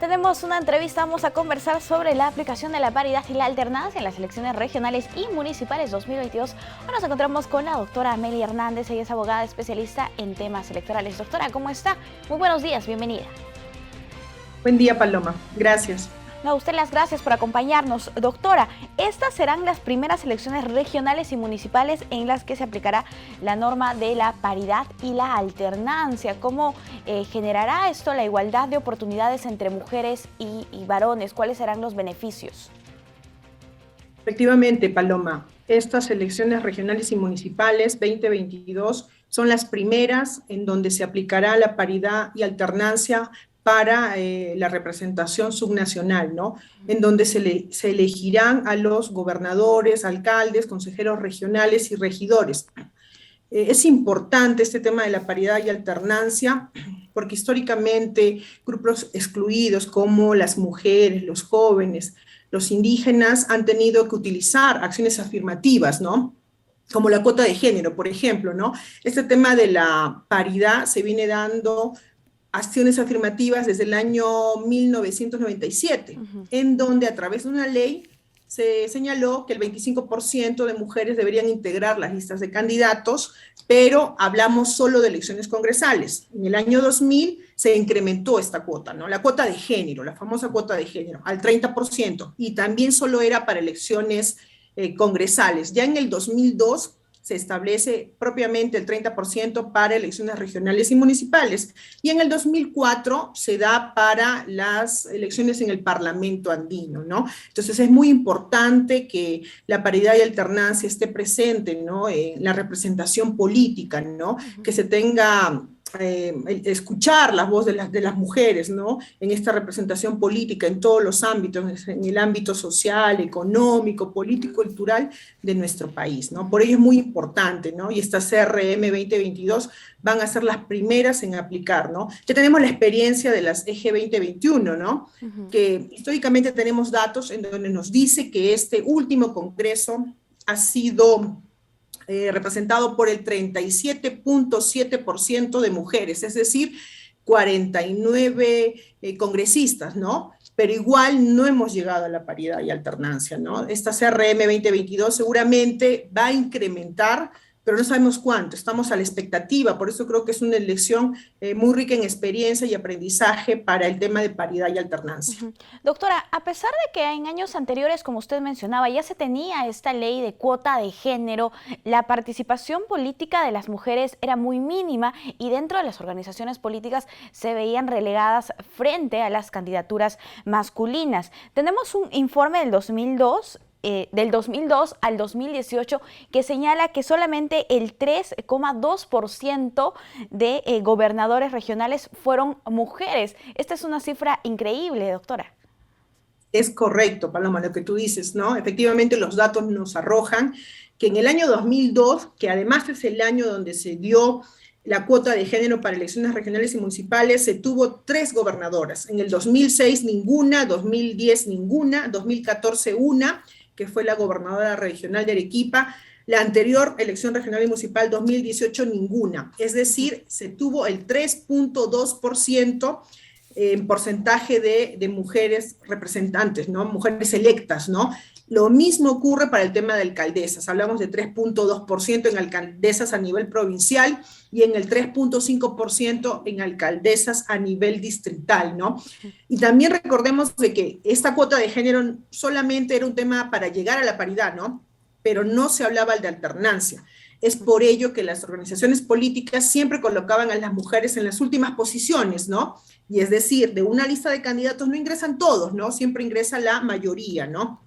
Tenemos una entrevista, vamos a conversar sobre la aplicación de la paridad y la alternancia en las elecciones regionales y municipales 2022. Hoy nos encontramos con la doctora Amelia Hernández, ella es abogada especialista en temas electorales. Doctora, ¿cómo está? Muy buenos días, bienvenida. Buen día, Paloma. Gracias. No, a usted las gracias por acompañarnos. Doctora, estas serán las primeras elecciones regionales y municipales en las que se aplicará la norma de la paridad y la alternancia. ¿Cómo generará esto la igualdad de oportunidades entre mujeres y varones? ¿Cuáles serán los beneficios? Efectivamente, Paloma, estas elecciones regionales y municipales 2022 son las primeras en donde se aplicará la paridad y alternancia para la representación subnacional, ¿no? En donde se elegirán a los gobernadores, alcaldes, consejeros regionales y regidores. Es importante este tema de la paridad y alternancia porque históricamente grupos excluidos como las mujeres, los jóvenes, los indígenas han tenido que utilizar acciones afirmativas, ¿no? Como la cuota de género, por ejemplo, ¿no? Este tema de la paridad se viene dando acciones afirmativas desde el año 1997, en donde a través de una ley se señaló que el 25% de mujeres deberían integrar las listas de candidatos, pero hablamos solo de elecciones congresales. En el año 2000 se incrementó esta cuota, ¿no? La cuota de género, la famosa cuota de género, al 30%, y también solo era para elecciones congresales. Ya en el 2002 se establece propiamente el 30% para elecciones regionales y municipales. Y en el 2004 se da para las elecciones en el Parlamento andino, ¿no? Entonces es muy importante que la paridad y alternancia esté presente, ¿no? En la representación política, ¿no? Que se tenga escuchar la voz de las mujeres, ¿no? En esta representación política, en todos los ámbitos, en el ámbito social, económico, político, cultural de nuestro país, ¿no? Por ello es muy importante, ¿no? Y estas CRM 2022 van a ser las primeras en aplicar, ¿no? Ya tenemos la experiencia de las EG 2021, ¿no? Que históricamente tenemos datos en donde nos dice que este último congreso ha sido representado por el 37.7% de mujeres, es decir, 49 congresistas, ¿no? Pero igual no hemos llegado a la paridad y alternancia, ¿no? Esta CRM 2022 seguramente va a incrementar, pero no sabemos cuánto, estamos a la expectativa, por eso creo que es una elección muy rica en experiencia y aprendizaje para el tema de paridad y alternancia. Doctora, a pesar de que en años anteriores, como usted mencionaba, ya se tenía esta ley de cuota de género, la participación política de las mujeres era muy mínima y dentro de las organizaciones políticas se veían relegadas frente a las candidaturas masculinas. Tenemos un informe del 2002 al 2018 que señala que solamente el 3,2% de gobernadores regionales fueron mujeres. Esta es una cifra increíble, doctora. Es correcto, Paloma, lo que tú dices, ¿no? Efectivamente, los datos nos arrojan que en el año 2002, que además es el año donde se dio la cuota de género para elecciones regionales y municipales, se tuvo 3 gobernadoras. En el 2006 ninguna, 2010 ninguna, 2014 una, que fue la gobernadora regional de Arequipa. La anterior elección regional y municipal 2018 ninguna. Es decir, se tuvo el 3.2% en porcentaje de mujeres representantes, ¿no? Mujeres electas, ¿no? Lo mismo ocurre para el tema de alcaldesas. Hablamos de 3.2% en alcaldesas a nivel provincial y en el 3.5% en alcaldesas a nivel distrital, ¿no? Y también recordemos de que esta cuota de género solamente era un tema para llegar a la paridad, ¿no? Pero no se hablaba de alternancia. Es por ello que las organizaciones políticas siempre colocaban a las mujeres en las últimas posiciones, ¿no? Y es decir, de una lista de candidatos no ingresan todos, ¿no? Siempre ingresa la mayoría, ¿no?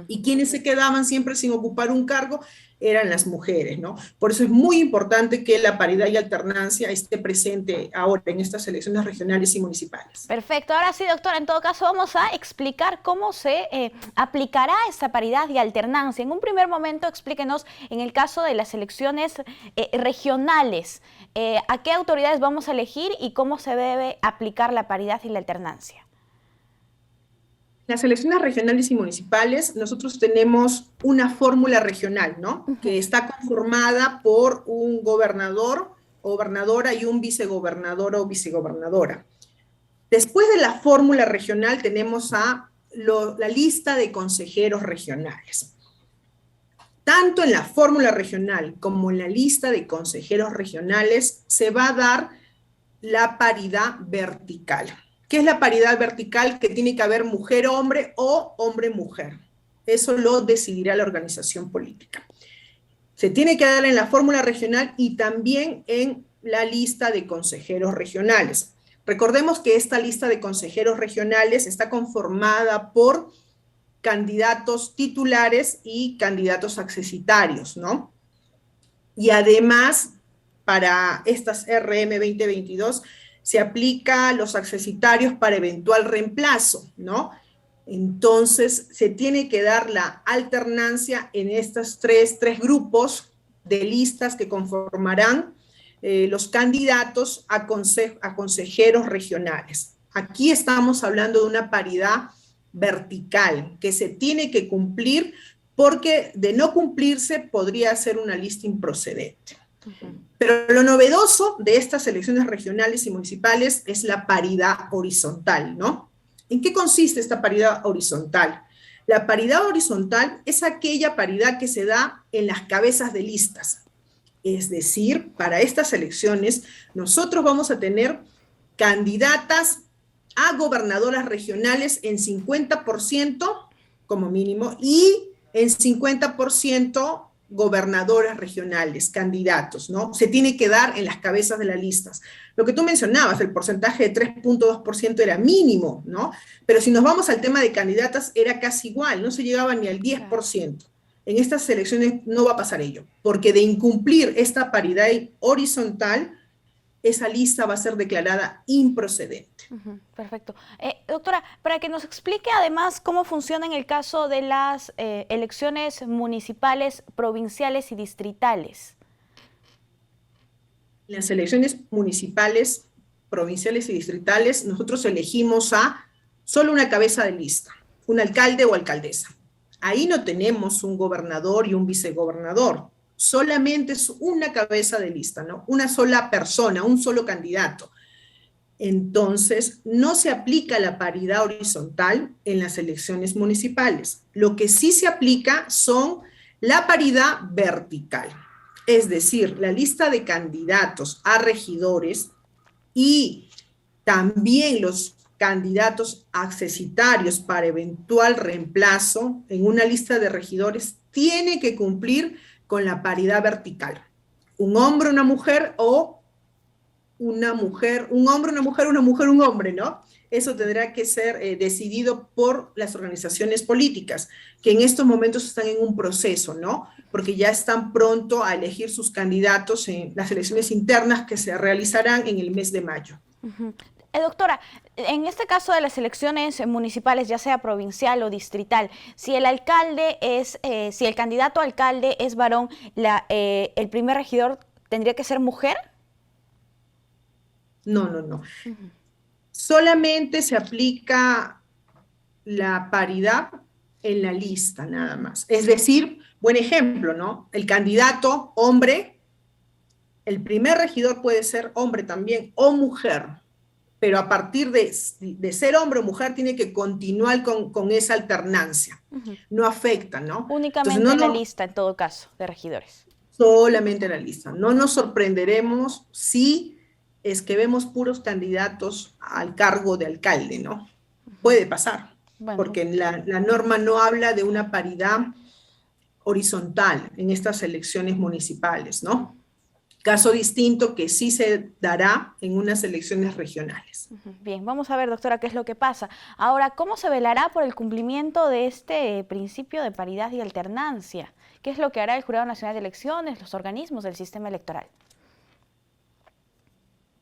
Y quienes se quedaban siempre sin ocupar un cargo eran las mujeres, ¿no? Por eso es muy importante que la paridad y alternancia esté presente ahora en estas elecciones regionales y municipales. Perfecto, ahora sí, doctora, en todo caso vamos a explicar cómo se aplicará esta paridad y alternancia. En un primer momento explíquenos en el caso de las elecciones regionales, a qué autoridades vamos a elegir y cómo se debe aplicar la paridad y la alternancia. Las elecciones regionales y municipales, nosotros tenemos una fórmula regional, ¿no? Que está conformada por un gobernador o gobernadora y un vicegobernador o vicegobernadora. Después de la fórmula regional tenemos la lista de consejeros regionales. Tanto en la fórmula regional como en la lista de consejeros regionales se va a dar la paridad vertical. ¿Qué es la paridad vertical? Que tiene que haber mujer-hombre o hombre-mujer. Eso lo decidirá la organización política. Se tiene que dar en la fórmula regional y también en la lista de consejeros regionales. Recordemos que esta lista de consejeros regionales está conformada por candidatos titulares y candidatos accesitarios, ¿no? Y además, para estas RM 2022, se aplica los accesitarios para eventual reemplazo, ¿no? Entonces, se tiene que dar la alternancia en estos tres grupos de listas que conformarán los candidatos a consejeros regionales. Aquí estamos hablando de una paridad vertical que se tiene que cumplir, porque de no cumplirse podría ser una lista improcedente. Pero lo novedoso de estas elecciones regionales y municipales es la paridad horizontal, ¿no? ¿En qué consiste esta paridad horizontal? La paridad horizontal es aquella paridad que se da en las cabezas de listas. Es decir, para estas elecciones nosotros vamos a tener candidatas a gobernadoras regionales en 50% como mínimo y en 50% gobernadoras regionales, candidatos, ¿no? Se tiene que dar en las cabezas de las listas. Lo que tú mencionabas, el porcentaje de 3.2% era mínimo, ¿no? Pero si nos vamos al tema de candidatas, era casi igual, no se llegaba ni al 10%. En estas elecciones no va a pasar ello, porque de incumplir esta paridad horizontal, esa lista va a ser declarada improcedente. Perfecto. Doctora, para que nos explique además cómo funciona en el caso de las elecciones municipales, provinciales y distritales. En las elecciones municipales, provinciales y distritales, nosotros elegimos a solo una cabeza de lista, un alcalde o alcaldesa. Ahí no tenemos un gobernador y un vicegobernador, solamente es una cabeza de lista, ¿no? Una sola persona, un solo candidato. Entonces, no se aplica la paridad horizontal en las elecciones municipales. Lo que sí se aplica son la paridad vertical. Es decir, la lista de candidatos a regidores y también los candidatos accesitarios para eventual reemplazo en una lista de regidores tiene que cumplir con la paridad vertical. Un hombre, una mujer o una mujer, un hombre, una mujer, un hombre, ¿no? Eso tendrá que ser decidido por las organizaciones políticas, que en estos momentos están en un proceso, ¿no? Porque ya están pronto a elegir sus candidatos en las elecciones internas que se realizarán en el mes de mayo. Doctora, en este caso de las elecciones municipales, ya sea provincial o distrital, si el alcalde es, si el candidato a alcalde es varón, ¿el primer regidor tendría que ser mujer? No. Solamente se aplica la paridad en la lista, nada más. Es decir, buen ejemplo, ¿no? El candidato hombre, el primer regidor puede ser hombre también o mujer, pero a partir de ser hombre o mujer tiene que continuar con esa alternancia. No afecta, ¿no? Únicamente entonces, la lista, en todo caso, de regidores. Solamente la lista. No nos sorprenderemos si es que vemos puros candidatos al cargo de alcalde, ¿no? Puede pasar, porque la norma no habla de una paridad horizontal en estas elecciones municipales, ¿no? Caso distinto que sí se dará en unas elecciones regionales. Bien, vamos a ver, doctora, qué es lo que pasa. Ahora, ¿cómo se velará por el cumplimiento de este principio de paridad y alternancia? ¿Qué es lo que hará el Jurado Nacional de Elecciones, los organismos del sistema electoral?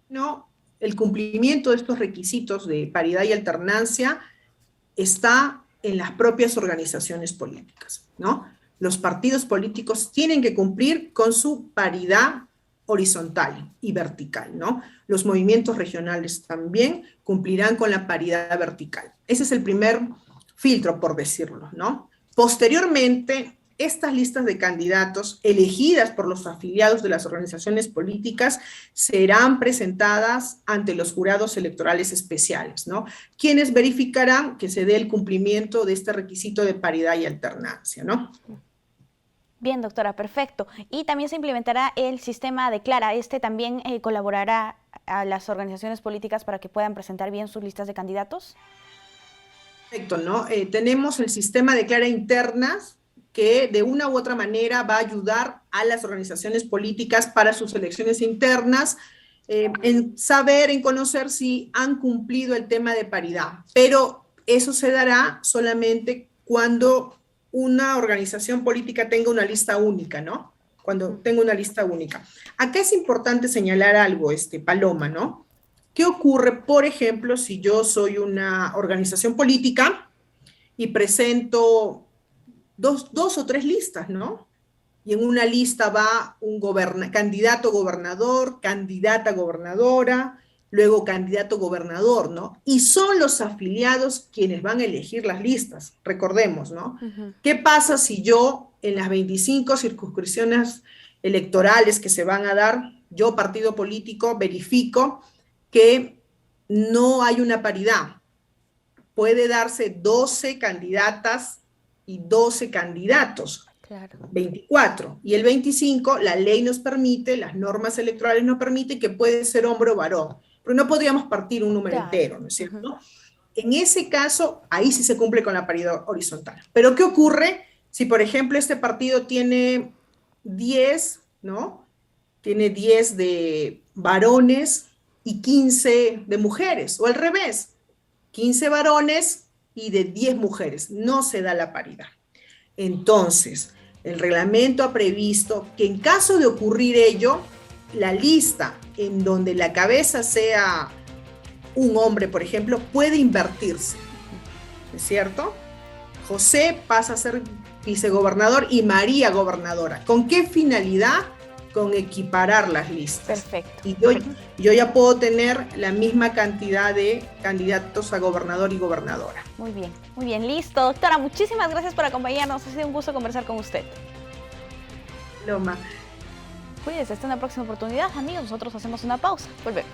No, el cumplimiento de estos requisitos de paridad y alternancia está en las propias organizaciones políticas, ¿no? Los partidos políticos tienen que cumplir con su paridad horizontal y vertical, ¿no? Los movimientos regionales también cumplirán con la paridad vertical. Ese es el primer filtro, por decirlo, ¿no? Posteriormente, estas listas de candidatos elegidas por los afiliados de las organizaciones políticas serán presentadas ante los jurados electorales especiales, ¿no? Quienes verificarán que se dé el cumplimiento de este requisito de paridad y alternancia, ¿no? Bien, doctora, perfecto. Y también se implementará el sistema Declara. ¿Este también colaborará a las organizaciones políticas para que puedan presentar bien sus listas de candidatos? Perfecto, ¿no? Tenemos el sistema Declara Internas, que de una u otra manera va a ayudar a las organizaciones políticas para sus elecciones internas, en saber, en conocer si han cumplido el tema de paridad. Pero eso se dará solamente cuando una organización política tenga una lista única, ¿no? Cuando tenga una lista única. Acá es importante señalar algo, Paloma, ¿no? ¿Qué ocurre, por ejemplo, si yo soy una organización política y presento dos o tres listas, ¿no? Y en una lista va un candidato gobernador, candidata gobernadora, luego candidato gobernador, ¿no? Y son los afiliados quienes van a elegir las listas, recordemos, ¿no? ¿Qué pasa si yo en las 25 circunscripciones electorales que se van a dar, yo partido político verifico que no hay una paridad? Puede darse 12 candidatas y 12 candidatos, claro. 24. Y el 25, la ley nos permite, las normas electorales nos permiten que puede ser hombre o varón, pero no podríamos partir un número entero, ¿no es cierto? En ese caso, ahí sí se cumple con la paridad horizontal. Pero ¿qué ocurre si, por ejemplo, este partido tiene 10, ¿no? Tiene 10 de varones y 15 de mujeres, o al revés, 15 varones y de 10 mujeres, no se da la paridad. Entonces, el reglamento ha previsto que en caso de ocurrir ello, la lista en donde la cabeza sea un hombre, por ejemplo, puede invertirse, ¿es cierto? José pasa a ser vicegobernador y María gobernadora. ¿Con qué finalidad? Con equiparar las listas. Perfecto. Y yo ya puedo tener la misma cantidad de candidatos a gobernador y gobernadora. Muy bien, listo. Doctora, muchísimas gracias por acompañarnos. Ha sido un gusto conversar con usted. Loma. Cuídese, hasta una próxima oportunidad, amigos. Nosotros hacemos una pausa. Volvemos.